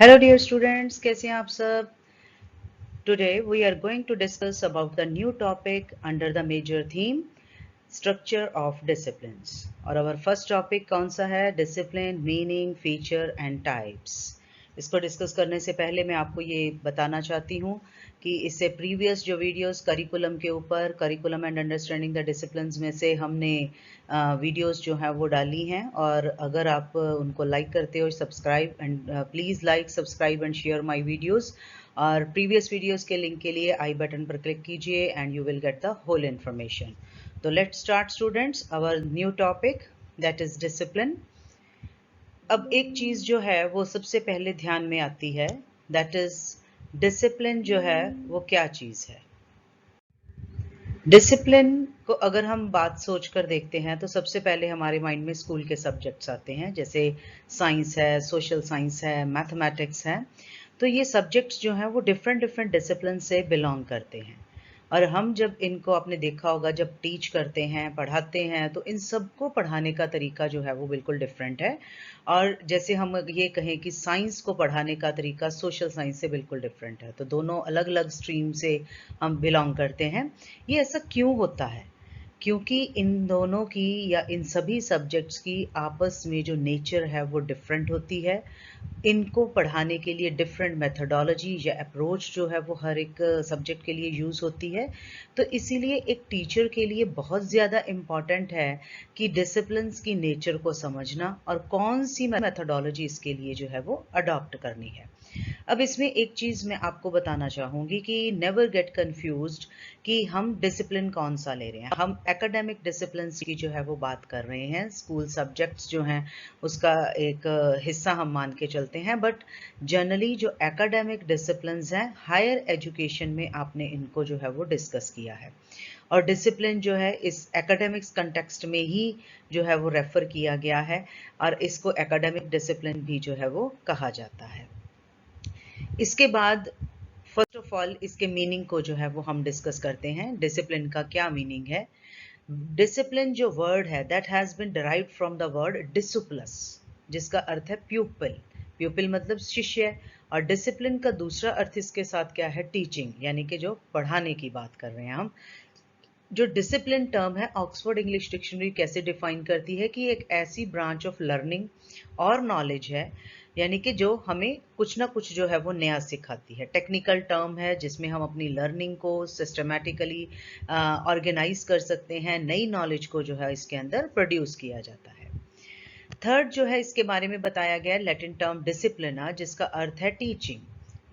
Hello dear students, कैसे हैं आप सब? Today we are going to discuss about the new topic under the major theme structure of disciplines. और our first topic कौन सा है? Discipline, meaning, feature and types. इसको discuss करने से पहले मैं आपको ये बताना चाहती हूँ कि इससे प्रीवियस जो वीडियोस करिकुलम के ऊपर curriculum and understanding the disciplines में से हमने वीडियोस जो हैं वो डाली हैं, और अगर आप उनको लाइक करते हो subscribe and please like subscribe and share my videos. और प्रीवियस वीडियोस के लिंक के लिए आई बटन पर क्लिक कीजिए and you will get the whole information. तो let's start students our new topic that is discipline. अब एक चीज जो है वो सबसे पहले ध्यान में आती है, दैट इज डिसिप्लिन जो है वो क्या चीज है। डिसिप्लिन को अगर हम बात सोच कर देखते हैं तो सबसे पहले हमारे माइंड में स्कूल के सब्जेक्ट्स आते हैं, जैसे साइंस है, सोशल साइंस है, मैथमेटिक्स है। तो ये सब्जेक्ट्स जो हैं वो डिफरेंट डिफरेंट डिसिप्लिन से बिलोंग करते हैं, और हम जब इनको आपने देखा होगा जब टीच करते हैं पढ़ाते हैं तो इन सबको पढ़ाने का तरीका जो है वो बिल्कुल डिफरेंट है। और जैसे हम ये कहें कि साइंस को पढ़ाने का तरीका सोशल साइंस से बिल्कुल डिफरेंट है, तो दोनों अलग अलग स्ट्रीम से हम बिलोंग करते हैं। ये ऐसा क्यों होता है? क्योंकि इन दोनों की या इन सभी सब्जेक्ट्स की आपस में जो नेचर है वो डिफरेंट होती है। इनको पढ़ाने के लिए डिफरेंट मेथोडोलॉजी या अप्रोच जो है वो हर एक सब्जेक्ट के लिए यूज़ होती है। तो इसीलिए एक टीचर के लिए बहुत ज़्यादा इम्पॉर्टेंट है कि डिसिप्लिन्स की नेचर को समझना और कौन सी मेथोडोलॉजी इसके लिए जो है वो अडॉप्ट करनी है। अब इसमें एक चीज़ मैं आपको बताना चाहूँगी कि नेवर गेट कंफ्यूज्ड कि हम डिसिप्लिन कौन सा ले रहे हैं। हम एकेडमिक डिसिप्लिन की जो है वो बात कर रहे हैं, स्कूल सब्जेक्ट्स जो हैं उसका एक हिस्सा हम मान के चलते हैं, बट जनरली जो एकेडमिक डिसिप्लिन्स हैं हायर एजुकेशन में आपने इनको जो है वो डिस्कस किया है, और डिसिप्लिन जो है इस एकेडमिक्स कंटेक्स्ट में ही जो है वो रेफर किया गया है, और इसको एकेडमिक डिसिप्लिन भी जो है वो कहा जाता है। इसके बाद फर्स्ट ऑफ ऑल इसके मीनिंग को जो है वो हम डिस्कस करते हैं। डिसिप्लिन का क्या मीनिंग है? डिसिप्लिन जो वर्ड है that has been derived from the word disciplus, जिसका अर्थ है प्यूपिल। प्यूपिल मतलब शिष्य, और डिसिप्लिन का दूसरा अर्थ इसके साथ क्या है? टीचिंग, यानी कि जो पढ़ाने की बात कर रहे हैं हम। जो डिसिप्लिन टर्म है ऑक्सफोर्ड इंग्लिश डिक्शनरी कैसे डिफाइन करती है कि एक ऐसी ब्रांच ऑफ लर्निंग और नॉलेज है, यानी कि जो हमें कुछ ना कुछ जो है वो नया सिखाती है। टेक्निकल टर्म है जिसमें हम अपनी लर्निंग को सिस्टमैटिकली ऑर्गेनाइज कर सकते हैं, नई नॉलेज को जो है इसके अंदर प्रोड्यूस किया जाता है। थर्ड जो है इसके बारे में बताया गया लैटिन टर्म डिसिप्लिना, जिसका अर्थ है टीचिंग,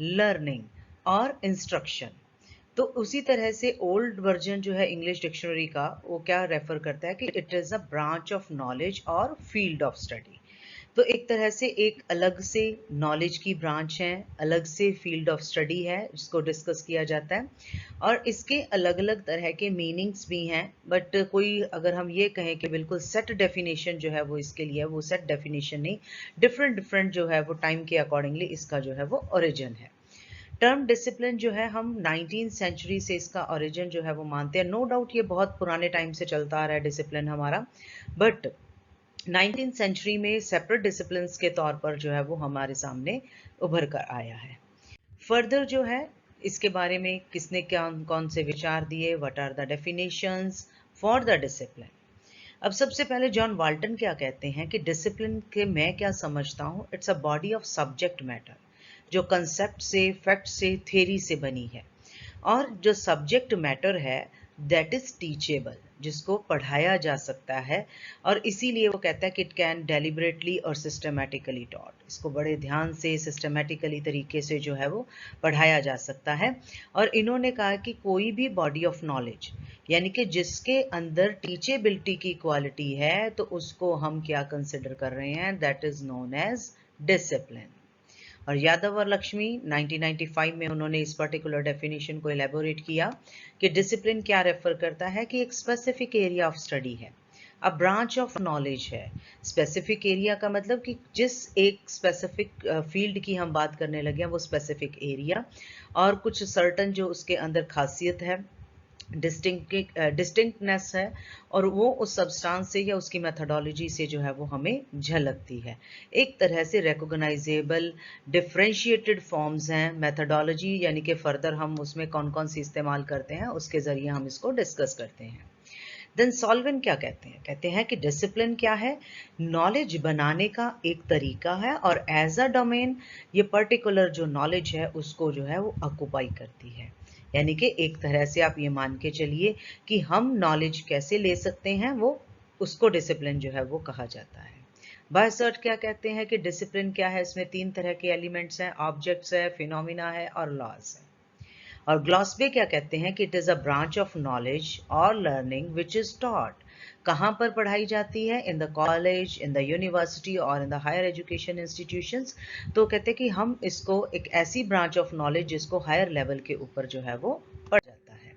लर्निंग और इंस्ट्रक्शन। तो उसी तरह से ओल्ड वर्जन जो है इंग्लिश डिक्शनरी का वो क्या रेफर करता है कि it is a branch of knowledge और फील्ड ऑफ स्टडी। तो एक तरह से एक अलग से नॉलेज की ब्रांच है, अलग से फील्ड ऑफ स्टडी है जिसको डिस्कस किया जाता है, और इसके अलग अलग तरह के मीनिंग्स भी हैं। बट कोई अगर हम ये कहें कि बिल्कुल सेट डेफिनेशन जो है वो इसके लिए वो सेट डेफिनेशन नहीं, डिफरेंट डिफरेंट जो है वो टाइम के अकॉर्डिंगली इसका जो है वो ओरिजिन है। टर्म डिसिप्लिन जो है हम 19th सेंचुरी से इसका ओरिजिन जो है वो मानते हैं। नो डाउट ये बहुत पुराने टाइम से चलता आ रहा है डिसिप्लिन हमारा, बट 19th सेंचुरी में सेपरेट डिसिप्लिन के तौर पर जो है वो हमारे सामने उभर कर आया है। फर्दर जो है इसके बारे में किसने क्या कौन से विचार दिए, what are the definitions for the discipline. अब सबसे पहले जॉन वाल्टन क्या कहते हैं कि डिसिप्लिन के मैं क्या समझता हूँ, it's a body of subject matter जो कंसेप्ट से, फैक्ट से, थ्योरी से बनी है, और जो सब्जेक्ट मैटर है दैट इज टीचेबल, जिसको पढ़ाया जा सकता है। और इसीलिए वो कहता है कि इट कैन डेलिबरेटली और सिस्टमैटिकली टॉट, इसको बड़े ध्यान से सिस्टमैटिकली तरीके से जो है वो पढ़ाया जा सकता है। और इन्होंने कहा कि कोई भी बॉडी ऑफ नॉलेज यानी कि जिसके अंदर टीचेबिलिटी की क्वालिटी है तो उसको हम क्या कंसिडर कर रहे हैं, that is known as discipline. और यादव और लक्ष्मी 1995 में उन्होंने इस पर्टिकुलर डेफिनेशन को एलेबोरेट किया कि डिसिप्लिन क्या रेफर करता है कि एक स्पेसिफिक एरिया ऑफ स्टडी है, अ ब्रांच ऑफ नॉलेज है। स्पेसिफिक एरिया का मतलब कि जिस एक स्पेसिफिक फील्ड की हम बात करने लगे हैं वो स्पेसिफिक एरिया, और कुछ सर्टन जो उसके अंदर खासियत है डिस्टिंक्टनेस है, और वो उस सब्सटेंस से या उसकी मेथडोलॉजी से जो है वो हमें झलकती है। एक तरह से रिकॉग्नाइजेबल डिफरेंशिएटेड फॉर्म्स हैं मेथडोलॉजी, यानी कि फर्दर हम उसमें कौन कौन सी इस्तेमाल करते हैं उसके ज़रिए हम इसको डिस्कस करते हैं। देन सॉल्वेंट क्या कहते हैं? कहते हैं कि डिसिप्लिन क्या है? नॉलेज बनाने का एक तरीका है, और एज अ डोमेन ये पर्टिकुलर जो नॉलेज है उसको जो है वो ऑक्युपाई करती है। यानी कि एक तरह से आप ये मान के चलिए कि हम नॉलेज कैसे ले सकते हैं, वो उसको डिसिप्लिन जो है वो कहा जाता है। बायसर्ट क्या कहते हैं कि डिसिप्लिन क्या है? इसमें 3 तरह के एलिमेंट्स हैं, ऑब्जेक्ट्स है, फिनोमिना है और लॉज है। और ग्लॉसबे क्या कहते हैं कि it is a branch of knowledge और लर्निंग विच इज़ टॉट। कहाँ पर पढ़ाई जाती है? In the college, in the university और in the higher education institutions. तो कहते हैं कि हम इसको एक ऐसी ब्रांच ऑफ नॉलेज जिसको हायर लेवल के ऊपर जो है वो पढ़ जाता है।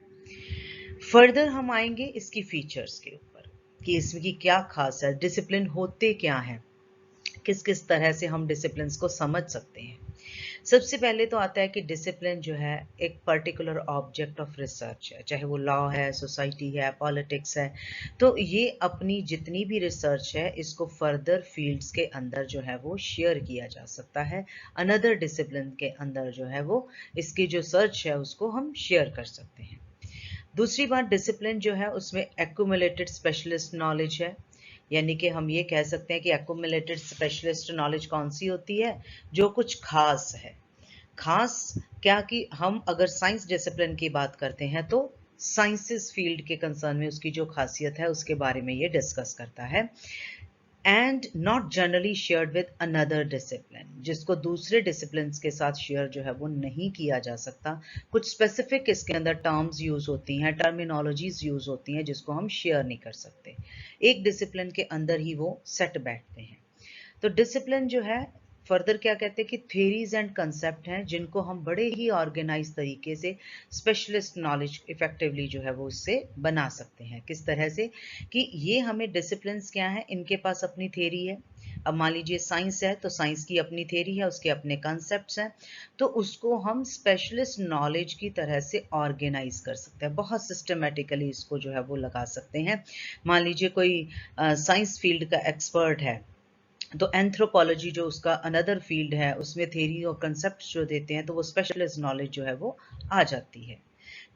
फर्दर हम आएंगे इसकी फीचर्स के ऊपर कि इसकी क्या खास है, डिसिप्लिन होते क्या हैं, किस किस तरह से हम डिसिप्लिन को समझ सकते हैं। सबसे पहले तो आता है कि डिसिप्लिन जो है एक पर्टिकुलर ऑब्जेक्ट ऑफ रिसर्च है, चाहे वो लॉ है, सोसाइटी है, पॉलिटिक्स है। तो ये अपनी जितनी भी रिसर्च है इसको फर्दर फील्ड्स के अंदर जो है वो शेयर किया जा सकता है, अनदर डिसिप्लिन के अंदर जो है वो इसकी जो सर्च है उसको हम शेयर कर सकते हैं। दूसरी बात, डिसिप्लिन जो है उसमें एक्यूमुलेटेड स्पेशलिस्ट नॉलेज है, यानी कि हम ये कह सकते हैं कि एक्यूमुलेटेड स्पेशलिस्ट नॉलेज कौन सी होती है? जो कुछ खास है। खास क्या कि हम अगर साइंस डिसिप्लिन की बात करते हैं तो साइंसेस फील्ड के कंसर्न में उसकी जो खासियत है उसके बारे में ये डिस्कस करता है। And not generally shared with another discipline, जिसको दूसरे डिसिप्लिन के साथ शेयर जो है वो नहीं किया जा सकता। कुछ स्पेसिफिक इसके अंदर टर्म्स यूज होती हैं, टर्मिनोलॉजीज यूज होती हैं जिसको हम शेयर नहीं कर सकते, एक डिसिप्लिन के अंदर ही वो सेट बैठते हैं। तो डिसिप्लिन जो है फर्दर क्या कहते हैं कि थ्योरीज एंड कंसेप्ट हैं जिनको हम बड़े ही ऑर्गेनाइज तरीके से स्पेशलिस्ट नॉलेज इफेक्टिवली जो है वो इससे बना सकते हैं। किस तरह से कि ये हमें डिसिप्लिन्स क्या हैं, इनके पास अपनी थ्योरी है। अब मान लीजिए साइंस है तो साइंस की अपनी थ्योरी है, उसके अपने कॉन्सेप्ट्स हैं, तो उसको हम स्पेशलिस्ट नॉलेज की तरह से ऑर्गेनाइज कर सकते हैं, बहुत सिस्टमेटिकली इसको जो है वो लगा सकते हैं। मान लीजिए कोई साइंस फील्ड का एक्सपर्ट है तो एंथ्रोपोलॉजी जो उसका अनदर फील्ड है उसमें थ्योरी और कंसेप्ट जो देते हैं तो वो स्पेशलिस्ट नॉलेज जो है वो आ जाती है।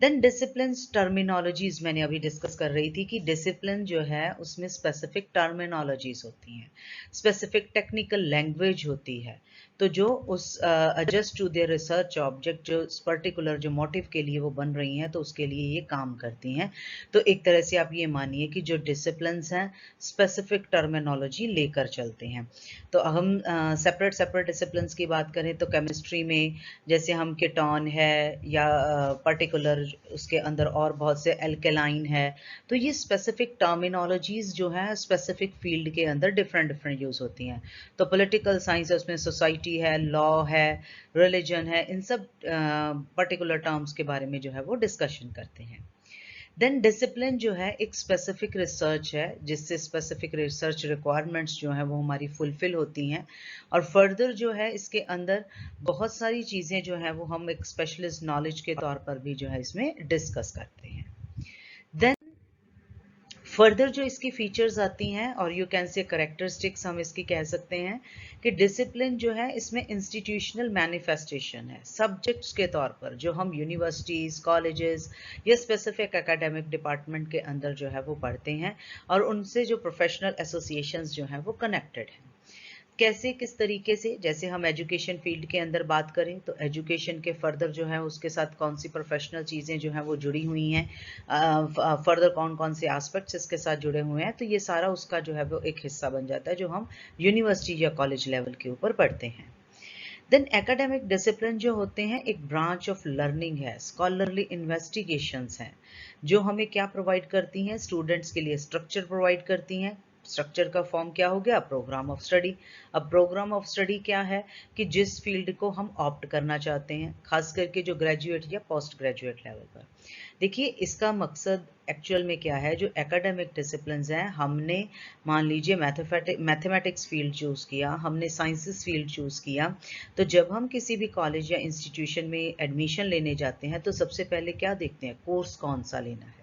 देन डिसिप्लिन टर्मिनोलॉजीज मैंने अभी डिस्कस कर रही थी कि डिसिप्लिन जो है उसमें स्पेसिफिक टर्मिनोलॉजीज होती हैं, स्पेसिफिक टेक्निकल लैंग्वेज होती है, तो जो उस adjust to their research object जो पर्टिकुलर जो मोटिव के लिए वो बन रही हैं तो उसके लिए ये काम करती हैं। तो एक तरह से आप ये मानिए कि जो डिसिप्लिन्स हैं स्पेसिफिक टर्मिनोलॉजी लेकर चलते हैं। तो हम सेपरेट सेपरेट डिसिप्लिन्स की बात करें तो केमिस्ट्री में जैसे हम कीटोन है या पर्टिकुलर उसके अंदर और बहुत से एल्केलाइन है, तो ये स्पेसिफिक टर्मिनोलॉजीज जो है स्पेसिफिक फील्ड के अंदर डिफरेंट डिफरेंट यूज होती हैं। तो पॉलिटिकल साइंस है उसमें सोसाइटी है, लॉ है, रिलीजन है, इन सब पर्टिकुलर टर्म्स के बारे में जो है वो डिस्कशन करते हैं। देन डिसिप्लिन जो है एक स्पेसिफिक रिसर्च है जिससे स्पेसिफिक रिसर्च रिक्वायरमेंट्स जो है वो हमारी फुलफिल होती हैं, और फर्दर जो है इसके अंदर बहुत सारी चीज़ें जो है वो हम एक स्पेशलिस्ट नॉलेज के तौर पर भी जो है इसमें डिस्कस करते हैं। देन फर्दर जो इसकी फीचर्स आती हैं और यू कैन से करेक्टरिस्टिक्स हम इसकी कह सकते हैं कि डिसिप्लिन जो है इसमें इंस्टीट्यूशनल मैनिफेस्टेशन है, सब्जेक्ट्स के तौर पर जो हम यूनिवर्सिटीज़, कॉलेजेस या स्पेसिफिक एकेडमिक डिपार्टमेंट के अंदर जो है वो पढ़ते हैं, और उनसे जो प्रोफेशनल एसोसिएशंस जो हैं वो कनेक्टेड हैं। कैसे, किस तरीके से, जैसे हम एजुकेशन फील्ड के अंदर बात करें तो एजुकेशन के फर्दर जो है उसके साथ कौन सी प्रोफेशनल चीज़ें जो हैं वो जुड़ी हुई हैं, फर्दर कौन कौन से एस्पेक्ट्स इसके साथ जुड़े हुए हैं, तो ये सारा उसका जो है वो एक हिस्सा बन जाता है जो हम यूनिवर्सिटी या कॉलेज लेवल के ऊपर पढ़ते हैं। देन एकेडमिक डिसिप्लिन जो होते हैं एक ब्रांच ऑफ लर्निंग है, स्कॉलरली इन्वेस्टिगेशंस हैं जो हमें क्या प्रोवाइड करती हैं, स्टूडेंट्स के लिए स्ट्रक्चर प्रोवाइड करती हैं, स्ट्रक्चर का फॉर्म क्या हो गया? Program of study. अब प्रोग्राम ऑफ स्टडी क्या है कि जिस फील्ड को हम ऑप्ट करना चाहते हैं, खास करके जो ग्रेजुएट या पोस्ट ग्रेजुएट लेवल पर। देखिए इसका मकसद एक्चुअल में क्या है, जो एकेडमिक डिसिप्लिन्स हैं, हमने मान लीजिए मैथमेटिक्स फील्ड चूज़ किया, हमने साइंसेस फील्ड चूज़ किया, तो जब हम किसी भी कॉलेज या इंस्टीट्यूशन में एडमिशन लेने जाते हैं तो सबसे पहले क्या देखते हैं? कोर्स कौन सा लेना है।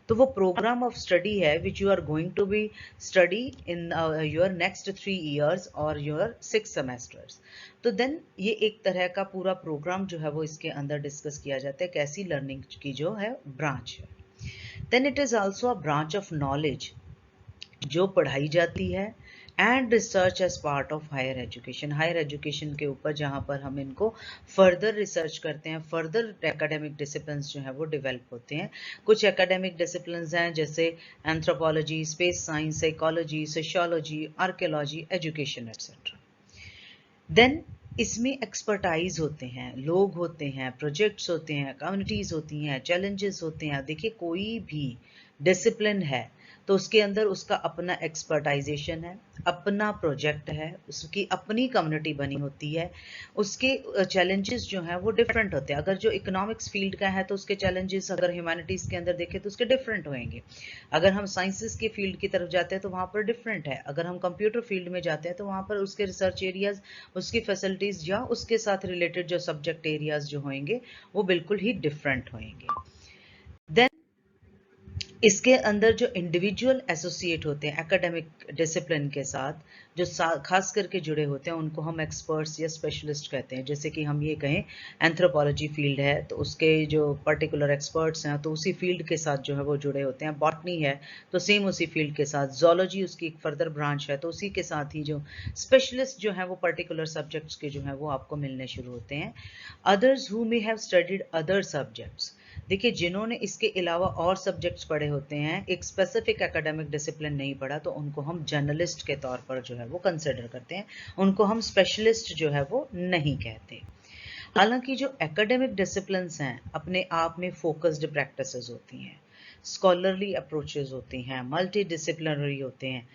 तो वो प्रोग्राम ऑफ स्टडी है which you are going to be study in your next 3 years और योर 6 semesters। तो देन ये एक तरह का पूरा प्रोग्राम जो है वो इसके अंदर डिस्कस किया जाता है, कैसी लर्निंग की जो है ब्रांच है। Then it is also a branch of knowledge जो पढ़ाई जाती है, and research as part of higher education, higher education के ऊपर जहाँ पर हम इनको फर्दर रिसर्च करते हैं, फर्दर एकेडमिक डिसिप्लिन्स जो हैं वो डेवलप होते हैं। कुछ एकेडमिक डिसिप्लिन्स हैं जैसे anthropology, space science, psychology, sociology, archaeology, education etcetera. Then इसमें एक्सपर्टाइज होते हैं, लोग होते हैं, प्रोजेक्ट्स होते हैं, कम्युनिटीज होती हैं, चैलेंजेस होते हैं। देखिए कोई भी डिसिप्लिन है तो उसके अंदर उसका अपना एक्सपर्टाइजेशन है, अपना प्रोजेक्ट है, उसकी अपनी कम्युनिटी बनी होती है, उसके चैलेंजेस जो हैं वो डिफरेंट होते हैं। अगर जो इकोनॉमिक्स फील्ड का है तो उसके चैलेंजेस अगर ह्यूमैनिटीज़ के अंदर देखें तो उसके डिफरेंट होंगे। अगर हम साइंसेस के फील्ड की तरफ जाते हैं तो वहाँ पर डिफरेंट है। अगर हम कंप्यूटर फील्ड में जाते हैं तो वहाँ पर उसके रिसर्च एरियाज, उसकी फैसिलिटीज़ या उसके साथ रिलेटेड जो सब्जेक्ट एरियाज जो होंगे वो बिल्कुल ही डिफरेंट होंगे। देन इसके अंदर जो इंडिविजुअल एसोसिएट होते हैं एकेडमिक डिसिप्लिन के साथ, जो खास करके जुड़े होते हैं, उनको हम एक्सपर्ट्स या स्पेशलिस्ट कहते हैं। जैसे कि हम ये कहें एंथ्रोपोलॉजी फील्ड है तो उसके जो पर्टिकुलर एक्सपर्ट्स हैं तो उसी फील्ड के साथ जो है वो जुड़े होते हैं। बॉटनी है तो सेम उसी फील्ड के साथ, जोलॉजी उसकी एक फर्दर ब्रांच है तो उसी के साथ ही जो स्पेशलिस्ट जो है वो पर्टिकुलर सब्जेक्ट्स के जो है वो आपको मिलने शुरू होते हैं। Others who may have studied other subjects, देखिए जिन्होंने इसके अलावा और सब्जेक्ट्स पढ़े होते हैं, एक स्पेसिफिक एकेडमिक डिसिप्लिन नहीं पढ़ा, तो उनको हम जर्नलिस्ट के तौर पर जो है वो कंसिडर करते हैं, उनको हम स्पेशलिस्ट जो है वो नहीं कहते। हालांकि जो एकेडमिक डिसिप्लिन्स हैं अपने आप में फोकस्ड प्रैक्टिसेस होती हैं, स्कॉलरली अप्रोचेस होती हैं, मल्टी डिसिप्लिनरी होते हैं।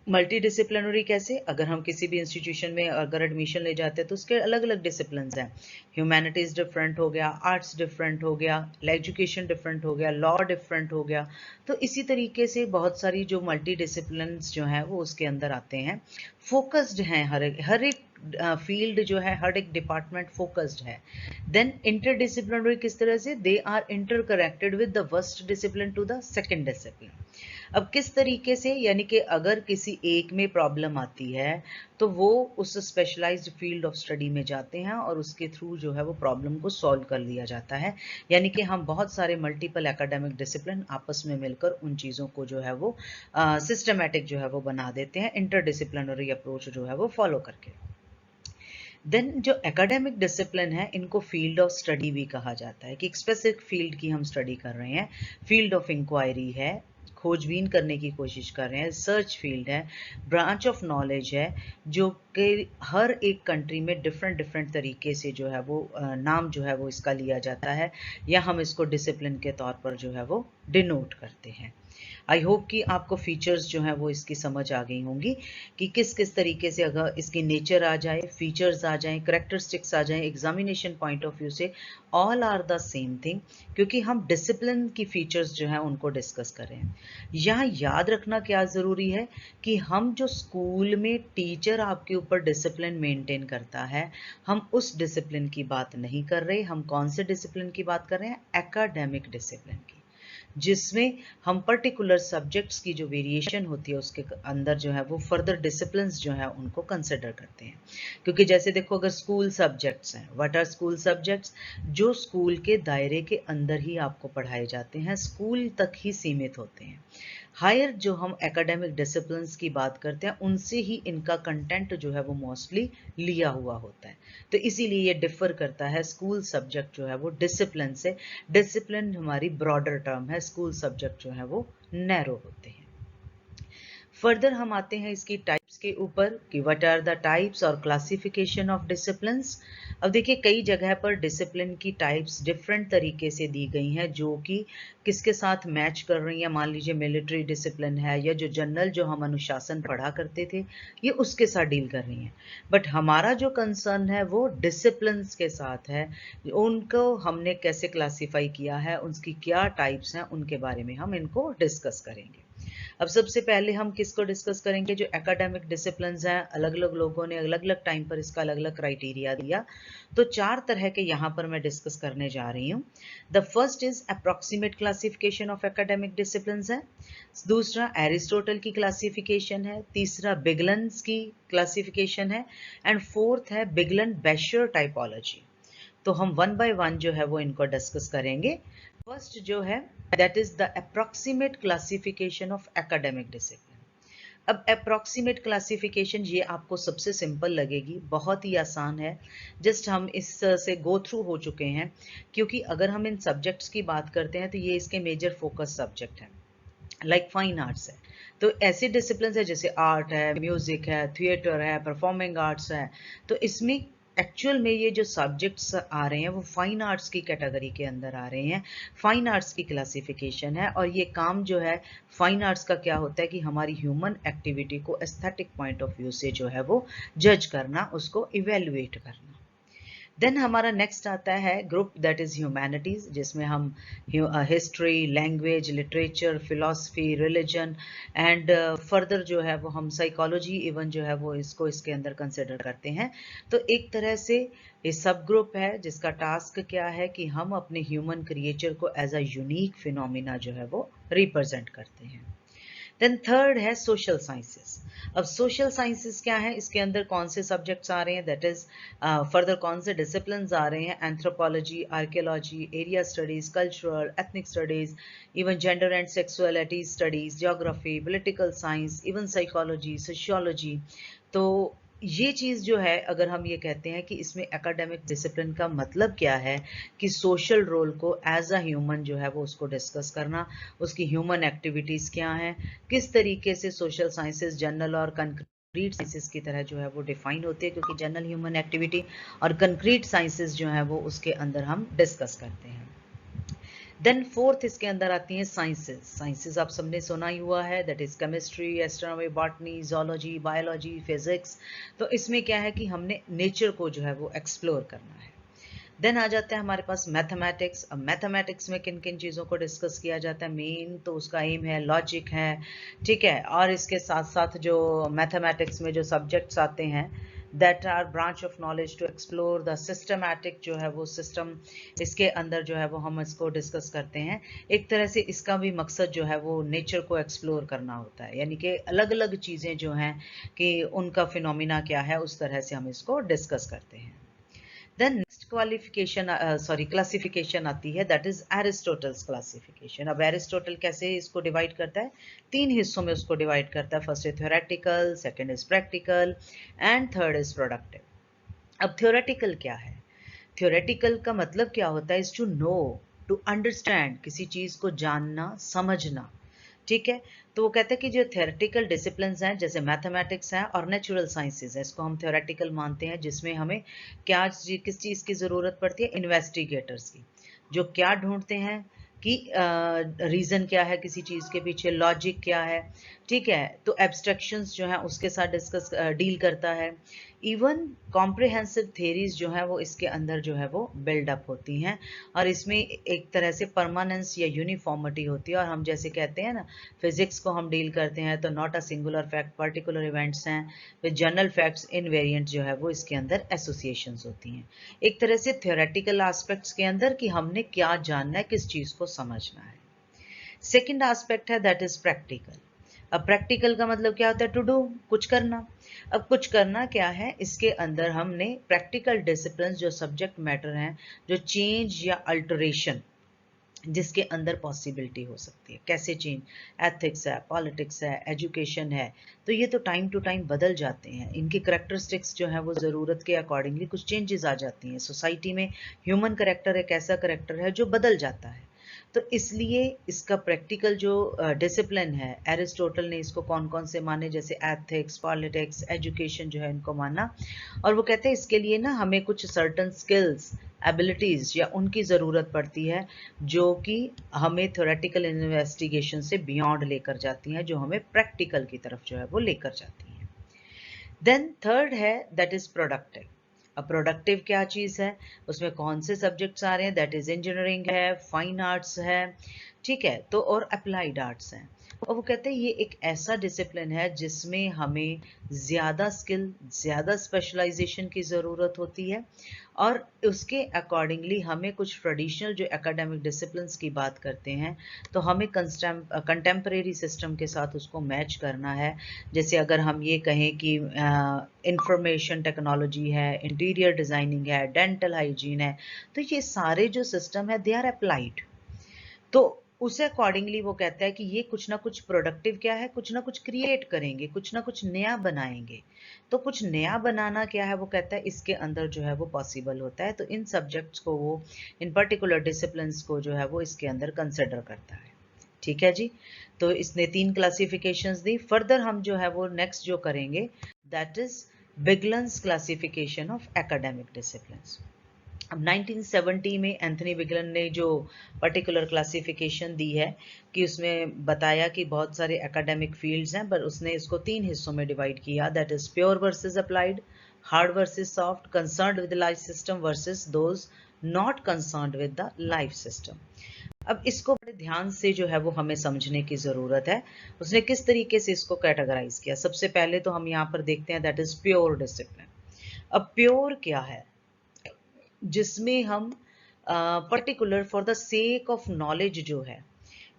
मल्टी डिसिप्लिनरी कैसे? अगर हम किसी भी इंस्टीट्यूशन में अगर एडमिशन ले जाते हैं तो उसके अलग अलग डिसिप्लिन्स हैं। ह्यूमैनिटीज़ डिफरेंट हो गया, आर्ट्स डिफरेंट हो गया, एजुकेशन डिफरेंट हो गया, लॉ डिफरेंट हो गया। तो इसी तरीके से बहुत सारी जो मल्टी डिसिप्लिन्स जो हैं वो उसके अंदर आते हैं। फोकस्ड हैं, हर एक फील्ड जो है, हर एक डिपार्टमेंट फोकस्ड है। देन इंटरडिसिप्लिनरी किस तरह से? They are interconnected with the first discipline to the second discipline. अब किस तरीके से? यानी कि अगर किसी एक में प्रॉब्लम आती है तो वो उस स्पेशलाइज्ड फील्ड ऑफ स्टडी में जाते हैं और उसके थ्रू जो है वो प्रॉब्लम को सॉल्व कर लिया जाता है। यानी कि हम बहुत सारे मल्टीपल एकेडमिक डिसिप्लिन आपस में मिलकर उन चीज़ों को जो है वो सिस्टमेटिक जो है वो बना देते हैं, इंटरडिसिप्लिनरी अप्रोच जो है वो फॉलो करके। देन जो एकेडमिक डिसिप्लिन है इनको फील्ड ऑफ स्टडी भी कहा जाता है, कि एक स्पेसिफिक फील्ड की हम स्टडी कर रहे हैं, फील्ड ऑफ इंक्वायरी है, खोजबीन करने की कोशिश कर रहे हैं, सर्च फील्ड है, ब्रांच ऑफ नॉलेज है, जो कि हर एक कंट्री में डिफरेंट डिफरेंट तरीके से जो है वो नाम जो है वो इसका लिया जाता है, या हम इसको डिसिप्लिन के तौर पर जो है वो डिनोट करते हैं। आई होप कि आपको फीचर्स जो हैं वो इसकी समझ आ गई होंगी कि किस किस तरीके से अगर इसकी नेचर आ जाए, फीचर्स आ जाएं, करेक्टरिस्टिक्स आ जाएं, एग्जामिनेशन पॉइंट ऑफ व्यू से all are the same thing, क्योंकि हम डिसिप्लिन की फीचर्स जो हैं उनको डिस्कस कर रहे हैं। यहाँ याद रखना क्या ज़रूरी है कि हम जो स्कूल में टीचर आपके ऊपर डिसिप्लिन मेंटेन करता है, हम उस डिसिप्लिन की बात नहीं कर रहे। हम कौन से डिसिप्लिन की बात कर रहे हैं? एकेडमिक डिसिप्लिन की, जिसमें हम पर्टिकुलर सब्जेक्ट्स की जो वेरिएशन होती है उसके अंदर जो है वो फर्दर डिसिप्लिन्स जो है उनको कंसिडर करते हैं। क्योंकि जैसे देखो, अगर स्कूल सब्जेक्ट्स हैं, व्हाट आर स्कूल सब्जेक्ट्स? जो स्कूल के दायरे के अंदर ही आपको पढ़ाए जाते हैं, स्कूल तक ही सीमित होते हैं। हायर जो हम एकेडमिक डिसिप्लिन्स की बात करते हैं उनसे ही इनका कंटेंट जो है वो मोस्टली लिया हुआ होता है। तो इसीलिए ये डिफर करता है स्कूल सब्जेक्ट जो है वो डिसिप्लिन से। डिसिप्लिन हमारी ब्रॉडर टर्म है, स्कूल सब्जेक्ट जो है वो नैरो होते हैं। फर्दर हम आते हैं इसकी टाइप्स के ऊपर कि व्हाट आर द टाइप्स और क्लासिफिकेशन ऑफ डिसिप्लिन्स। अब देखिए कई जगह पर डिसिप्लिन की टाइप्स डिफरेंट तरीके से दी गई हैं जो कि किसके साथ मैच कर रही हैं। मान लीजिए मिलिट्री डिसिप्लिन है या जो जनरल जो हम अनुशासन पढ़ा करते थे ये उसके साथ डील कर रही हैं। बट हमारा जो कंसर्न है वो डिसिप्लिन्स के साथ है, उनको हमने कैसे क्लासीफाई किया है, उनकी क्या टाइप्स हैं, उनके बारे में हम इनको डिस्कस करेंगे। अब सबसे पहले हम किसको डिस्कस करेंगे, जो एकेडमिक डिसिप्लिन्स हैं। अलग अलग लोगों ने अलग अलग टाइम पर इसका अलग अलग क्राइटेरिया दिया, तो 4 तरह के यहाँ पर मैं डिस्कस करने जा रही हूँ। The first is approximate classification of academic disciplines है। दूसरा एरिस्टोटल की क्लासिफिकेशन है। तीसरा बिगलन्स की क्लासिफिकेशन है। एंड फोर्थ है बिगलन बेशर टाइपोलॉजी। तो हम वन बाय वन जो है वो इनको डिस्कस करेंगे। फर्स्ट जो है that is the approximate classification of academic discipline. अब अप्रोक्सीमेट क्लासिफिकेशन ये आपको सबसे सिंपल लगेगी, बहुत ही आसान है। जस्ट हम इस से गो थ्रू हो चुके हैं, क्योंकि अगर हम इन सब्जेक्ट्स की बात करते हैं तो ये इसके मेजर फोकस सब्जेक्ट है। लाइक फाइन आर्ट्स है तो ऐसे डिसिप्लिन है जैसे आर्ट है, म्यूजिक है, थिएटर है, परफॉर्मिंग आर्ट्स है। तो इसमें एक्चुअल में ये जो सब्जेक्ट्स आ रहे हैं वो फाइन आर्ट्स की कैटेगरी के अंदर आ रहे हैं। फाइन आर्ट्स की क्लासिफिकेशन है और ये काम जो है फाइन आर्ट्स का क्या होता है कि हमारी ह्यूमन एक्टिविटी को एस्थेटिक पॉइंट ऑफ व्यू से जो है वो जज करना, उसको इवेल्युएट करना। देन हमारा नेक्स्ट आता है ग्रुप दैट इज ह्यूमैनिटीज, जिसमें हम history, language, literature, philosophy, religion and further जो है वो हम साइकोलॉजी इवन जो है वो इसको इसके अंदर कंसिडर करते हैं। तो एक तरह से ये सब ग्रुप है जिसका टास्क क्या है कि हम अपने ह्यूमन क्रिएचर को एज अ यूनिक फिनोमिना जो है वो रिप्रेजेंट करते हैं। देन थर्ड है सोशल साइंसेस। अब सोशल साइंसेस क्या है, इसके अंदर कौन से सब्जेक्ट्स आ रहे हैं, दैट इज फर्दर कौन से डिसिप्लिन्स आ रहे हैं, anthropology, archaeology, area studies, cultural ethnic studies, even gender and sexuality studies, geography, political science, even psychology, sociology. तो ये चीज़ जो है अगर हम ये कहते हैं कि इसमें एकेडमिक डिसिप्लिन का मतलब क्या है कि सोशल रोल को एज अ ह्यूमन जो है वो उसको डिस्कस करना, उसकी ह्यूमन एक्टिविटीज़ क्या हैं, किस तरीके से सोशल साइंसेस जनरल और कंक्रीट साइंसेस की तरह जो है वो डिफाइन होती है, क्योंकि जनरल ह्यूमन एक्टिविटी और कंक्रीट साइंसेस जो है वो उसके अंदर हम डिस्कस करते हैं। देन फोर्थ इसके अंदर आती हैं साइंसेस। साइंसेस आप सबने सुना ही हुआ है, that is chemistry, astronomy, botany, zoology, biology, physics. तो इसमें क्या है कि हमने नेचर को जो है वो एक्सप्लोर करना है। देन आ जाता है हमारे पास मैथमेटिक्स। अब मैथमेटिक्स में किन किन चीज़ों को डिस्कस किया जाता है, मेन तो उसका एम है लॉजिक है, ठीक है। और इसके साथ साथ जो मैथमेटिक्स में जो सब्जेक्ट्स आते हैं that are branch of knowledge to explore the systematic जो है वो सिस्टम, इसके अंदर जो है वो हम इसको डिस्कस करते हैं। एक तरह से इसका भी मकसद जो है वो नेचर को एक्सप्लोर करना होता है, यानी कि अलग अलग चीज़ें जो हैं कि उनका फिनोमिना क्या है, उस तरह से हम इसको डिस्कस करते हैं। देन नेक्स्ट क्लासिफिकेशन आती है दैट इज एरिस्टोटल्स क्लासिफिकेशन। अब एरिस्टोटल कैसे इसको डिवाइड करता है, 3 हिस्सों में उसको डिवाइड करता है। First is theoretical, second is practical and third is productive. अब थ्योरेटिकल क्या है, थ्योरेटिकल का मतलब क्या होता है, is to know, to understand, किसी चीज को जानना, समझना, ठीक है। तो वो कहते हैं कि जो थ्योरेटिकल डिसिप्लिन्स हैं जैसे मैथमेटिक्स है और नेचुरल साइंसेज है, इसको हम थ्योरेटिकल मानते हैं, जिसमें हमें क्या किस चीज़ की ज़रूरत पड़ती है, इन्वेस्टिगेटर्स की, जो क्या ढूंढते हैं कि रीज़न क्या है किसी चीज़ के पीछे, लॉजिक क्या है, ठीक है। तो एब्स्ट्रैक्शंस जो है उसके साथ डिस्कस डील करता है। इवन कॉम्प्रिहेंसिव थेरीज जो है वो इसके अंदर जो है वो बिल्डअप होती हैं, और इसमें एक तरह से परमानेंस या यूनिफॉर्मिटी होती है। और हम जैसे कहते हैं ना, फिजिक्स को हम डील करते हैं तो not a singular fact, particular events हैं, विद जनरल फैक्ट्स इनवेरिएंट जो है वो इसके अंदर एसोसिएशंस होती हैं। एक तरह से थ्योरेटिकल एस्पेक्ट्स के अंदर कि हमने क्या जानना है, किस चीज़ को समझना है। सेकेंड एस्पेक्ट है दैट इज प्रैक्टिकल। अब प्रैक्टिकल का मतलब क्या होता है, टू डू, कुछ करना। अब कुछ करना क्या है, इसके अंदर हमने प्रैक्टिकल डिसिप्लिन जो सब्जेक्ट मैटर हैं, जो चेंज या अल्टरेशन जिसके अंदर पॉसिबिलिटी हो सकती है, कैसे चेंज, एथिक्स है, पॉलिटिक्स है, एजुकेशन है, तो ये तो टाइम टू टाइम बदल जाते हैं। इनकी करेक्टरिस्टिक्स जो है वो ज़रूरत के अकॉर्डिंगली कुछ चेंजेस आ जाती हैं। सोसाइटी में ह्यूमन करेक्टर एक ऐसा करेक्टर है जो बदल जाता है, तो इसलिए इसका प्रैक्टिकल जो डिसिप्लिन है, एरिस्टोटल ने इसको कौन कौन से माने, जैसे एथिक्स, पॉलिटिक्स, एजुकेशन जो है इनको माना। और वो कहते हैं इसके लिए ना हमें कुछ सर्टन स्किल्स, एबिलिटीज या उनकी ज़रूरत पड़ती है जो कि हमें थ्योरेटिकल इन्वेस्टिगेशन से बियॉन्ड लेकर जाती हैं, जो हमें प्रैक्टिकल की तरफ जो है वो लेकर जाती हैं। देन थर्ड है दैट इज प्रोडक्टिव। अब प्रोडक्टिव क्या चीज़ है, उसमें कौन से सब्जेक्ट्स आ रहे हैं, दैट इज इंजीनियरिंग है, फाइन आर्ट्स है, ठीक है, तो और अप्लाइड आर्ट्स हैं। और वो कहते हैं ये एक ऐसा डिसिप्लिन है जिसमें हमें ज़्यादा स्किल, ज़्यादा स्पेशलाइजेशन की ज़रूरत होती है, और उसके अकॉर्डिंगली हमें कुछ ट्रेडिशनल जो एकेडमिक डिसिप्लिन्स की बात करते हैं तो हमें कंटेम्परेरी सिस्टम के साथ उसको मैच करना है। जैसे अगर हम ये कहें कि इंफॉर्मेशन टेक्नोलॉजी है, इंटीरियर डिज़ाइनिंग है, डेंटल हाइजीन है, तो ये सारे जो सिस्टम है दे आर अप्लाइड। तो उसे अकॉर्डिंगली वो कहता है कि ये कुछ ना कुछ प्रोडक्टिव क्या है, कुछ ना कुछ क्रिएट करेंगे, कुछ ना कुछ नया बनाएंगे। तो कुछ नया बनाना क्या है, वो कहता है इसके अंदर जो है वो पॉसिबल होता है। तो इन सब्जेक्ट्स को वो, इन पर्टिकुलर डिसिप्लिन्स को जो है वो इसके अंदर कंसिडर करता है। ठीक है जी, तो इसने 3 क्लासिफिकेशंस दी। फर्दर हम जो है वो नेक्स्ट जो करेंगे that is Biglan's classification of academic disciplines. अब 1970 में एंथनी बिगलन ने जो पर्टिकुलर क्लासिफिकेशन दी है कि उसमें बताया कि बहुत सारे एकेडमिक फील्ड्स हैं, पर उसने इसको 3 हिस्सों में डिवाइड किया, that is pure versus applied, hard versus soft, concerned with life system versus those not concerned with the life system. अब इसको बड़े ध्यान से जो है वो हमें समझने की ज़रूरत है। उसने किस तरीके से इसको कैटेगराइज किया, सबसे पहले तो हम यहाँ पर देखते हैं दैट इज प्योर डिसिप्लिन। अब प्योर क्या है, जिसमें हम particular for the sake of knowledge जो है,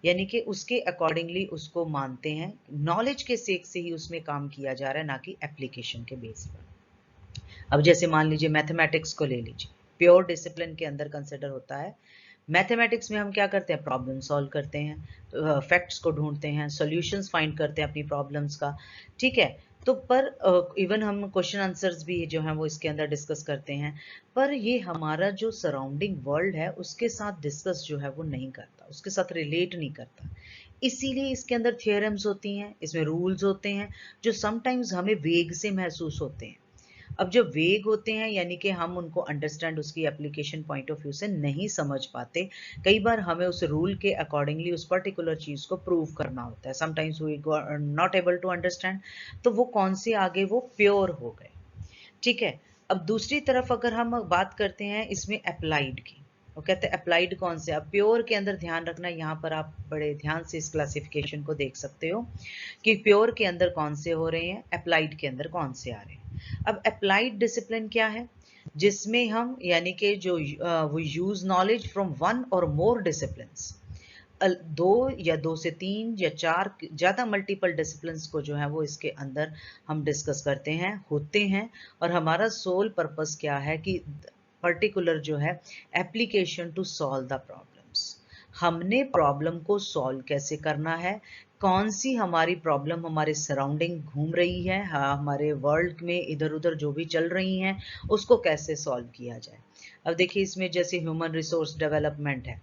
यानी कि उसके अकॉर्डिंगली उसको मानते हैं, नॉलेज के सेक से ही उसमें काम किया जा रहा है, ना कि एप्लीकेशन के बेस पर। अब जैसे मान लीजिए मैथमेटिक्स को ले लीजिए, प्योर डिसिप्लिन के अंदर कंसिडर होता है। मैथमेटिक्स में हम क्या करते हैं, प्रॉब्लम सॉल्व करते हैं, फैक्ट्स को ढूंढते हैं, सॉल्यूशंस फाइंड करते हैं अपनी प्रॉब्लम्स का, ठीक है। तो पर इवन हम क्वेश्चन आंसर्स भी जो हैं वो इसके अंदर डिस्कस करते हैं, पर ये हमारा जो सराउंडिंग वर्ल्ड है उसके साथ डिस्कस जो है वो नहीं करता, उसके साथ रिलेट नहीं करता। इसीलिए इसके अंदर थियरम्स होती हैं, इसमें रूल्स होते हैं जो समटाइम्स हमें वेग से महसूस होते हैं। अब जब वेग होते हैं यानी कि हम उनको अंडरस्टैंड उसकी एप्लीकेशन पॉइंट ऑफ व्यू से नहीं समझ पाते, कई बार हमें उस रूल के अकॉर्डिंगली उस पर्टिकुलर चीज़ को प्रूव करना होता है, sometimes we not able to understand, तो वो कौन से आगे वो प्योर हो गए, ठीक है। अब दूसरी तरफ अगर हम बात करते हैं इसमें अप्लाइड की, वो कहते हैं अप्लाइड कौन से, अब प्योर के अंदर ध्यान रखना, यहाँ पर आप बड़े ध्यान से इस क्लासिफिकेशन को देख सकते हो कि प्योर के अंदर कौन से हो रहे हैं, अप्लाइड के अंदर कौन से आ रहे हैं। अब अप्लाइड डिसिप्लिन क्या है, जिसमें हम यानी कि जो वो यूज नॉलेज फ्रॉम वन और मोर डिसिप्लिन्स, दो या दो से तीन या चार ज़्यादा मल्टीपल डिसिप्लिन्स को जो है वो इसके अंदर हम डिस्कस करते हैं, होते हैं। और हमारा सोल पर्पस क्या है कि पर्टिकुलर जो है application to solve the problems, हमने प्रॉब्लम को सॉल्व कैसे करना है, कौन सी हमारी प्रॉब्लम हमारे सराउंडिंग घूम रही है, हमारे वर्ल्ड में इधर उधर जो भी चल रही हैं उसको कैसे सॉल्व किया जाए। अब देखिए इसमें जैसे ह्यूमन रिसोर्स डेवलपमेंट है,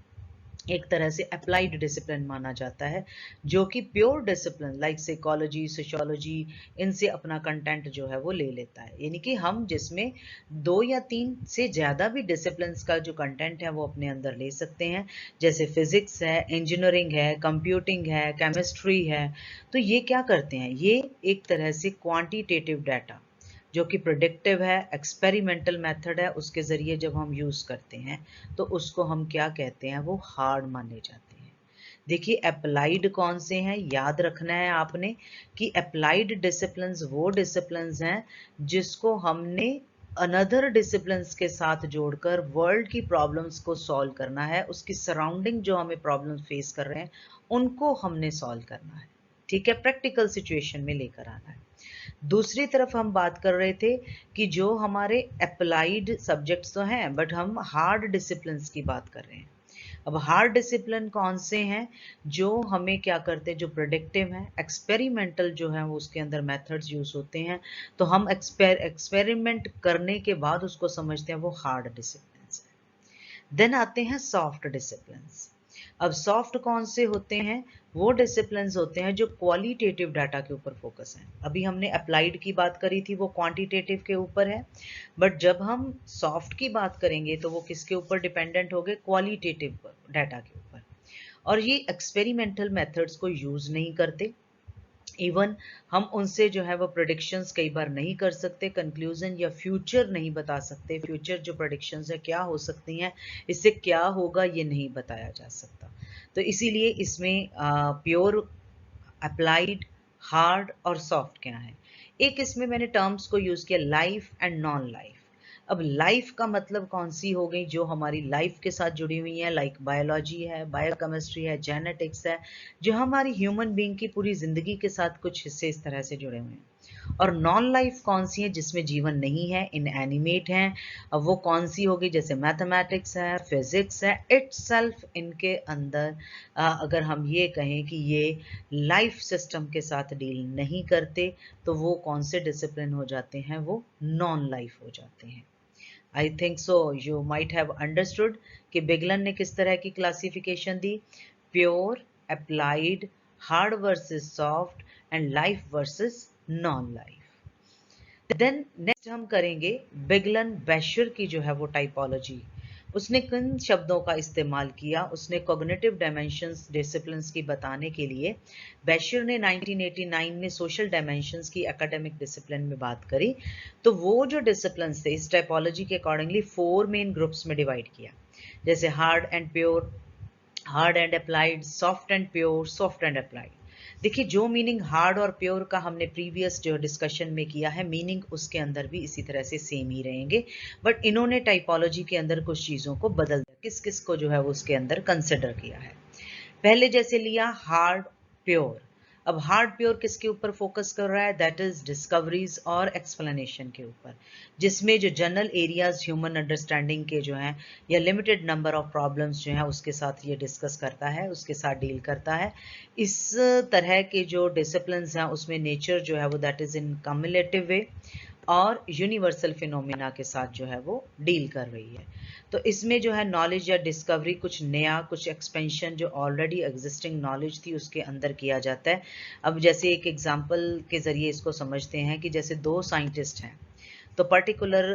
एक तरह से अप्लाइड डिसिप्लिन माना जाता है, जो कि pure discipline like psychology, sociology, इनसे अपना कंटेंट जो है वो ले लेता है, यानी कि हम जिसमें 2 या 3 से ज़्यादा भी डिसिप्लिन्स का जो कंटेंट है वो अपने अंदर ले सकते हैं, जैसे फिजिक्स है, इंजीनियरिंग है, कंप्यूटिंग है, केमिस्ट्री है। तो ये क्या करते हैं, ये एक तरह से क्वांटिटेटिव डाटा जो कि प्रोडिक्टिव है, एक्सपेरिमेंटल मेथड है, उसके ज़रिए जब हम यूज़ करते हैं तो उसको हम क्या कहते हैं, वो हार्ड माने जाते हैं। देखिए अप्लाइड कौन से हैं, याद रखना है आपने कि अप्लाइड डिसिप्लिन्स वो डिसिप्लिन्स हैं जिसको हमने अनदर डिसिप्लिन्स के साथ जोड़कर वर्ल्ड की प्रॉब्लम्स को सॉल्व करना है, उसकी सराउंडिंग जो हमें प्रॉब्लम फेस कर रहे हैं उनको हमने सॉल्व करना है, ठीक है, प्रैक्टिकल सिचुएशन में लेकर आना है। दूसरी तरफ हम बात कर रहे थे कि जो हमारे अप्लाइड सब्जेक्ट्स तो हैं बट हम हार्ड डिसिप्लिन्स की बात कर रहे हैं। अब हार्ड डिसिप्लिन कौन से हैं, जो हमें क्या करते हैं, जो प्रोडक्टिव हैं, एक्सपेरिमेंटल जो है वो उसके अंदर मेथड्स यूज होते हैं, तो हम एक्सपेरिमेंट करने के बाद उसको समझते हैं वो हार्ड डिसिप्लिन्स है। देन आते हैं सॉफ्ट डिसिप्लिन्स। अब सॉफ्ट कौन से होते हैं? वो डिसिप्लिन्स होते हैं जो क्वालिटेटिव डाटा के ऊपर फोकस है। अभी हमने अप्लाइड की बात करी थी, वो क्वांटिटेटिव के ऊपर है, बट जब हम सॉफ्ट की बात करेंगे तो वो किसके ऊपर डिपेंडेंट हो गए? क्वालिटेटिव डाटा के ऊपर। और ये एक्सपेरिमेंटल मेथड्स को यूज नहीं करते, इवन हम उनसे जो है वो प्रोडिक्शंस कई बार नहीं कर सकते, कंक्लूजन या फ्यूचर नहीं बता सकते। फ्यूचर जो प्रोडिक्शंस है क्या हो सकती हैं, इससे क्या होगा ये नहीं बताया जा सकता। तो इसीलिए इसमें प्योर, अप्लाइड, हार्ड और सॉफ्ट क्या है। एक इसमें मैंने टर्म्स को यूज किया, लाइफ एंड नॉन लाइफ। अब लाइफ का मतलब कौन सी हो गई? जो हमारी लाइफ के साथ जुड़ी हुई है, लाइक बायोलॉजी है, बायोकेमिस्ट्री है, जेनेटिक्स है, जो हमारी ह्यूमन बीइंग की पूरी जिंदगी के साथ कुछ हिस्से इस तरह से जुड़े हुए हैं। और नॉन लाइफ कौन सी है? जिसमें जीवन नहीं है, इनएनिमेट हैं। अब वो कौन सी होगी? जैसे मैथमेटिक्स है, फिजिक्स है, इटसेल्फ इनके अंदर अगर हम ये कहें कि ये लाइफ सिस्टम के साथ डील नहीं करते, तो वो कौन से डिसिप्लिन हो जाते हैं? वो नॉन लाइफ हो जाते हैं। I think so you might have understood कि बिगलन ने किस तरह की क्लासिफिकेशन दी, pure, applied, hard versus soft and life versus non life. Then next हम करेंगे बिगलन बैशर की जो है वो टाइपोलॉजी। उसने किन शब्दों का इस्तेमाल किया? उसने कॉग्निटिव डायमेंशंस डिसिप्लिन्स की बताने के लिए बैशर ने 1989 में सोशल डायमेंशंस की एकेडमिक डिसिप्लिन में बात करी। तो वो जो डिसिप्लिन्स थे इस टाइपोलॉजी के अकॉर्डिंगली 4 मेन ग्रुप्स में डिवाइड किया, जैसे hard and pure, hard and applied, soft and pure, soft and applied. देखिए, जो मीनिंग हार्ड और प्योर का हमने प्रीवियस जो डिस्कशन में किया है, मीनिंग उसके अंदर भी इसी तरह से सेम ही रहेंगे, बट इन्होंने टाइपोलॉजी के अंदर कुछ चीज़ों को बदल दिया। किस किस को जो है वो उसके अंदर कंसिडर किया है। पहले जैसे लिया हार्ड प्योर। अब हार्ड प्योर किसके ऊपर फोकस कर रहा है? दैट इज डिस्कवरीज और एक्सप्लेनेशन के ऊपर, जिसमें जो जनरल एरियाज ह्यूमन अंडरस्टैंडिंग के जो हैं या लिमिटेड नंबर ऑफ प्रॉब्लम्स जो हैं उसके साथ ये डिस्कस करता है, उसके साथ डील करता है। इस तरह के जो डिसिप्लिन्स हैं उसमें नेचर जो है वो दैट इज इन कम्युलेटिव वे और यूनिवर्सल फिनोमिना के साथ जो है वो डील कर रही है। तो इसमें जो है नॉलेज या डिस्कवरी, कुछ नया, कुछ एक्सपेंशन जो ऑलरेडी एग्जिस्टिंग नॉलेज थी उसके अंदर किया जाता है। अब जैसे एक एग्जांपल के ज़रिए इसको समझते हैं कि जैसे दो साइंटिस्ट हैं, तो पर्टिकुलर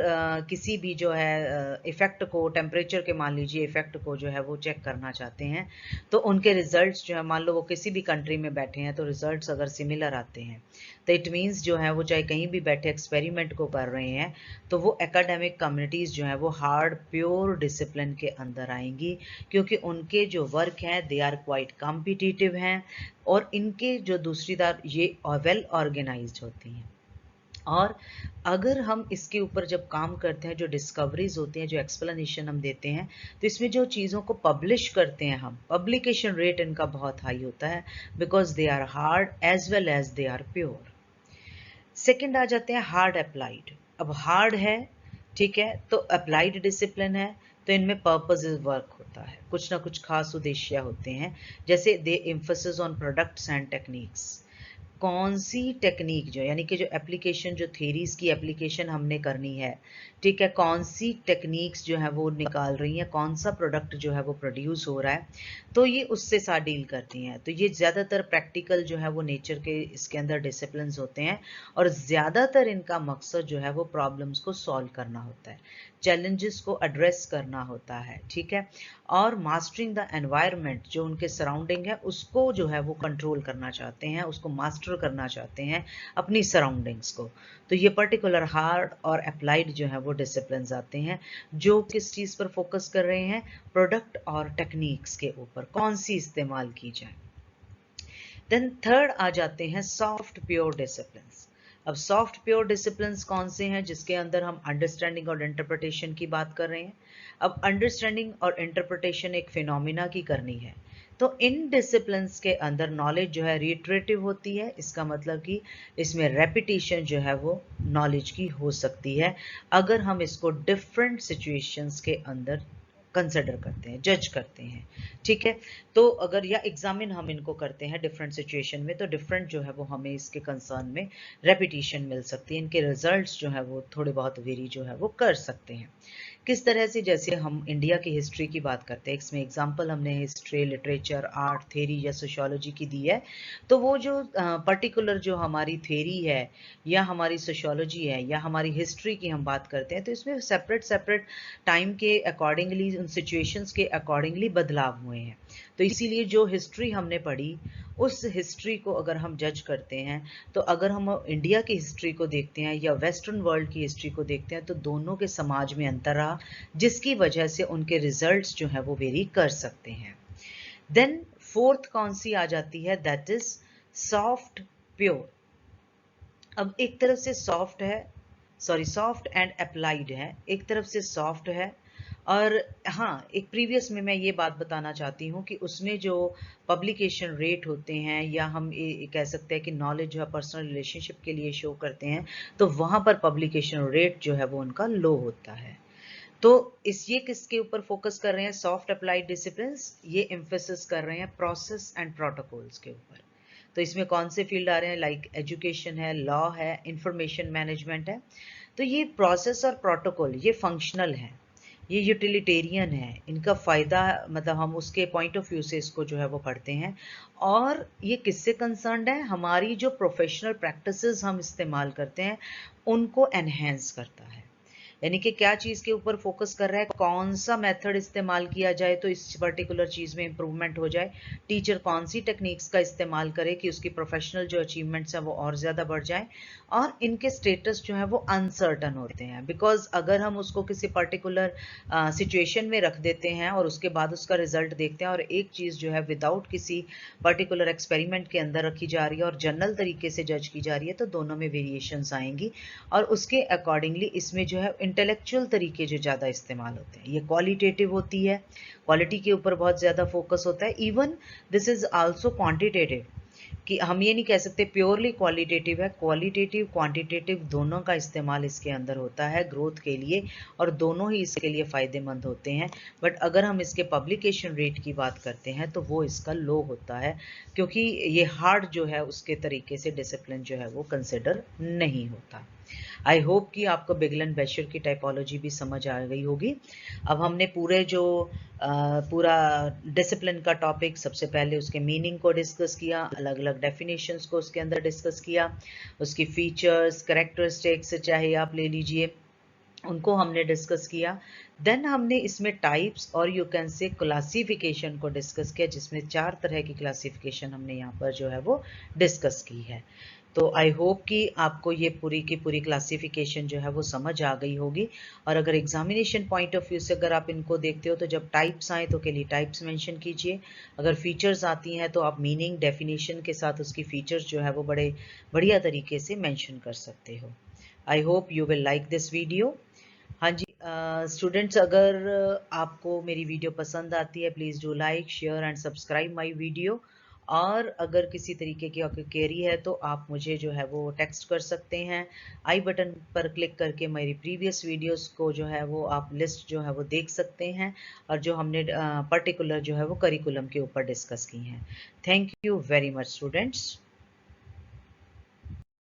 किसी भी जो है इफ़ेक्ट को, टेम्परेचर के मान लीजिए इफ़ेक्ट को जो है वो चेक करना चाहते हैं, तो उनके रिजल्ट्स जो है, मान लो वो किसी भी कंट्री में बैठे हैं, तो रिजल्ट्स अगर सिमिलर आते हैं तो इट मीन्स जो है वो चाहे कहीं भी बैठे एक्सपेरिमेंट को कर रहे हैं, तो वो एकेडमिक कम्युनिटीज़ जो है वो हार्ड प्योर डिसिप्लिन के अंदर आएंगी, क्योंकि उनके जो वर्क हैं दे आर क्वाइट कॉम्पिटिटिव हैं, और इनके जो दूसरी तरफ ये वेल ऑर्गेनाइज्ड होती हैं। और अगर हम इसके ऊपर जब काम करते हैं, जो डिस्कवरीज होती हैं, जो एक्सप्लेनेशन हम देते हैं, तो इसमें जो चीज़ों को पब्लिश करते हैं हम, पब्लिकेशन रेट इनका बहुत हाई होता है, because they are hard as well as they are pure. Second आ जाते हैं हार्ड अप्लाइड। अब हार्ड है, ठीक है, तो अप्लाइड डिसिप्लिन है, तो इनमें पर्पज वर्क होता है, कुछ ना कुछ खास उद्देश्य होते हैं, जैसे they emphasis on products and techniques. कौन सी टेक्निक जो, यानी कि जो एप्लीकेशन, जो थेरीज की एप्लीकेशन हमने करनी है, ठीक है, कौन सी टेक्निक्स जो है वो निकाल रही हैं, कौन सा प्रोडक्ट जो है वो प्रोड्यूस हो रहा है, तो ये उससे साथ डील करती हैं। तो ये ज़्यादातर प्रैक्टिकल जो है वो नेचर के इसके अंदर डिसिप्लिन्स होते हैं, और ज़्यादातर इनका मकसद जो है वो प्रॉब्लम्स को सॉल्व करना होता है, चैलेंजेस को एड्रेस करना होता है, ठीक है, और मास्टरिंग द एनवायरनमेंट, जो उनके सराउंडिंग है उसको जो है वो कंट्रोल करना चाहते हैं, उसको मास्टर करना चाहते हैं, अपनी सराउंडिंग्स को। तो ये पर्टिकुलर हार्ड और अप्लाइड जो है वो डिसिप्लिन्स आते हैं, जो किस चीज़ पर फोकस कर रहे हैं? प्रोडक्ट और टेक्निक्स के ऊपर, कौन सी इस्तेमाल की जाए। देन थर्ड आ जाते हैं सॉफ्ट प्योर डिसिप्लिन्स। अब सॉफ्ट प्योर डिसिप्लिन्स कौन से हैं? जिसके अंदर हम अंडरस्टैंडिंग और इंटरप्रिटेशन की बात कर रहे हैं। अब अंडरस्टैंडिंग और इंटरप्रिटेशन एक फिनोमिना की करनी है, तो इन डिसिप्लिन्स के अंदर नॉलेज जो है रिट्रेटिव होती है, इसका मतलब कि इसमें रेपिटेशन जो है वो नॉलेज की हो सकती है, अगर हम इसको डिफरेंट सिचुएशंस के अंदर कंसिडर करते हैं, जज करते हैं, ठीक है। तो अगर या एग्जामिन हम इनको करते हैं डिफरेंट सिचुएशन में, तो डिफरेंट जो है वो हमें इसके कंसर्न में रेपिटेशन मिल सकती है, इनके रिजल्ट्स जो है वो थोड़े बहुत वेरी जो है वो कर सकते हैं। किस तरह से, जैसे हम इंडिया की हिस्ट्री की बात करते हैं, इसमें एग्जांपल हमने हिस्ट्री, लिटरेचर, आर्ट, थ्योरी या सोशियोलॉजी की दी है, तो वो जो पर्टिकुलर जो हमारी थ्योरी है या हमारी सोशियोलॉजी है या हमारी हिस्ट्री की हम बात करते हैं, तो इसमें सेपरेट सेपरेट टाइम के अकॉर्डिंगली, उन सिचुएशंस के अकॉर्डिंगली बदलाव हुए हैं। तो इसीलिए जो हिस्ट्री हमने पढ़ी, उस हिस्ट्री को अगर हम जज करते हैं, तो अगर हम इंडिया की हिस्ट्री को देखते हैं या वेस्टर्न वर्ल्ड की हिस्ट्री को देखते हैं, तो दोनों के समाज में अंतर रहा, जिसकी वजह से उनके रिजल्ट्स जो है वो वेरी कर सकते हैं। देन फोर्थ कौन सी आ जाती है, दैट इज सॉफ्ट प्योर। अब एक तरफ से सॉफ्ट है, सॉफ्ट एंड अप्लाइड है, एक तरफ से सॉफ्ट है, और हाँ, एक प्रीवियस में मैं ये बात बताना चाहती हूँ कि उसमें जो पब्लिकेशन रेट होते हैं, या हम ये कह सकते हैं कि नॉलेज जो है पर्सनल रिलेशनशिप के लिए शो करते हैं, तो वहाँ पर पब्लिकेशन रेट जो है वो उनका लो होता है। तो ये किसके ऊपर फोकस कर रहे हैं, सॉफ्ट अप्लाइड डिसिप्लिन, ये एम्फेसिस कर रहे हैं प्रोसेस एंड प्रोटोकॉल्स के ऊपर। तो इसमें कौन से फील्ड आ रहे हैं, लाइक एजुकेशन है, लॉ है, इंफॉर्मेशन मैनेजमेंट है। तो ये प्रोसेस और प्रोटोकॉल ये फंक्शनल है, ये यूटिलिटेरियन है, इनका फ़ायदा मतलब हम उसके पॉइंट ऑफ व्यू से इसको जो है वो पढ़ते हैं। और ये किससे कंसर्न्ड है, हमारी जो प्रोफेशनल प्रैक्टिसेस हम इस्तेमाल करते हैं उनको एनहेंस करता है। यानी कि क्या चीज़ के ऊपर फोकस कर रहा है, कौन सा मेथड इस्तेमाल किया जाए तो इस पर्टिकुलर चीज़ में इंप्रूवमेंट हो जाए, टीचर कौन सी टेक्निक्स का इस्तेमाल करे कि उसकी प्रोफेशनल जो अचीवमेंट्स हैं वो और ज़्यादा बढ़ जाए। और इनके स्टेटस जो है वो अनसर्टन होते हैं, बिकॉज अगर हम उसको किसी पर्टिकुलर सिचुएशन में रख देते हैं और उसके बाद उसका रिजल्ट देखते हैं, और एक चीज़ जो है विदाउट किसी पर्टिकुलर एक्सपेरिमेंट के अंदर रखी जा रही है और जनरल तरीके से जज की जा रही है, तो दोनों में वेरिएशंस आएंगी। और उसके अकॉर्डिंगली इसमें जो है इंटेलेक्चुअल तरीके जो ज़्यादा इस्तेमाल होते हैं, ये क्वालिटेटिव होती है, क्वालिटी के ऊपर बहुत ज़्यादा फोकस होता है। Even this is also quantitative, कि हम ये नहीं कह सकते प्योरली क्वालिटेटिव है, क्वालिटेटिव क्वांटिटेटिव दोनों का इस्तेमाल इसके अंदर होता है ग्रोथ के लिए, और दोनों ही इसके लिए फ़ायदेमंद होते हैं। बट अगर हम इसके पब्लिकेशन रेट की बात करते हैं तो वो इसका लो होता है, क्योंकि ये हार्ड जो है उसके तरीके से डिसिप्लिन जो है वो कंसिडर नहीं होता। आई होप कि आपको बिगल एंड बेशर की टाइपोलॉजी भी समझ आ गई होगी। अब हमने पूरे जो पूरा डिसिप्लिन का टॉपिक, सबसे पहले उसके मीनिंग को डिस्कस किया, अलग अलग डेफिनेशंस को उसके अंदर डिस्कस किया, उसकी फीचर्स, कैरेक्टरिस्टिक्स चाहे आप ले लीजिए, उनको हमने डिस्कस किया। देन हमने इसमें टाइप्स और यू कैन से क्लासिफिकेशन को डिस्कस किया, जिसमें 4 तरह की क्लासिफिकेशन हमने यहाँ पर जो है वो डिस्कस की है। तो आई होप कि आपको ये पूरी की पूरी क्लासिफिकेशन जो है वो समझ आ गई होगी। और अगर एग्जामिनेशन पॉइंट ऑफ व्यू से अगर आप इनको देखते हो, तो जब टाइप्स आए तो के लिए टाइप्स मेंशन कीजिए, अगर फीचर्स आती हैं तो आप मीनिंग डेफिनेशन के साथ उसकी फीचर्स जो है वो बड़े बढ़िया तरीके से मेंशन कर सकते हो। I hope you will like this video. हाँ जी स्टूडेंट्स, अगर आपको मेरी वीडियो पसंद आती है, please do like, share and subscribe my video. और अगर किसी तरीके की आपकी क्वेरी है तो आप मुझे जो है वो टेक्स्ट कर सकते हैं। आई बटन पर क्लिक करके मेरी प्रीवियस वीडियोस को जो है वो आप लिस्ट जो है वो देख सकते हैं, और जो हमने पर्टिकुलर जो है वो करिकुलम के ऊपर डिस्कस की हैं। Thank you very much students.